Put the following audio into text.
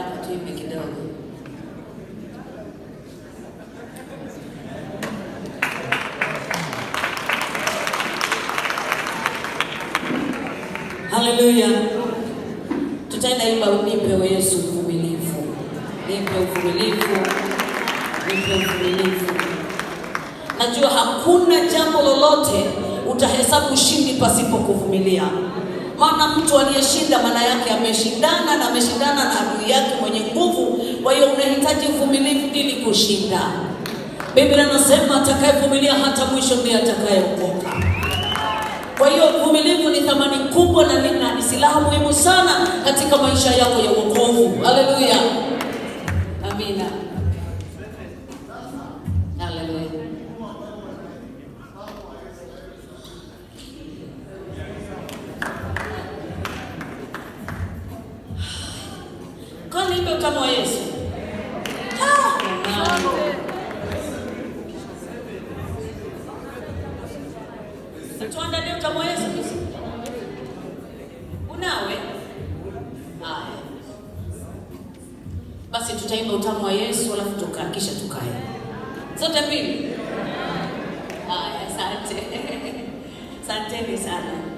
hapa tuimbe kidogo. Haleluya. Tutaenda imba nipe Yesu uvumilivu. Nipe uvumilivu. Nipe uvumilivu. Najua hakuna jambo lolote utahesabu ushindi pasipo kuvumilia. Maana mtu aliyeshinda maana yake ameshindana na ameshindana na adui yake mwenye nguvu. Kwa hiyo unahitaji uvumilivu ili kushinda. Biblia inasema atakayevumilia hata mwisho ndiye atakayeokoka. Kwa hiyo uvumilivu ni thamani kubwa na ni silaha muhimu sana katika maisha yako ya wokovu. Haleluya. Amina. Haleluya. Kwani ndio kama Yesu? Tuandalie utamu wa Yesu. Unawe? Haya. Basi tutaimba utamu wa Yesu alafu tukakisha tukae. Zote mbili. Haya, asante. Asanteni sana.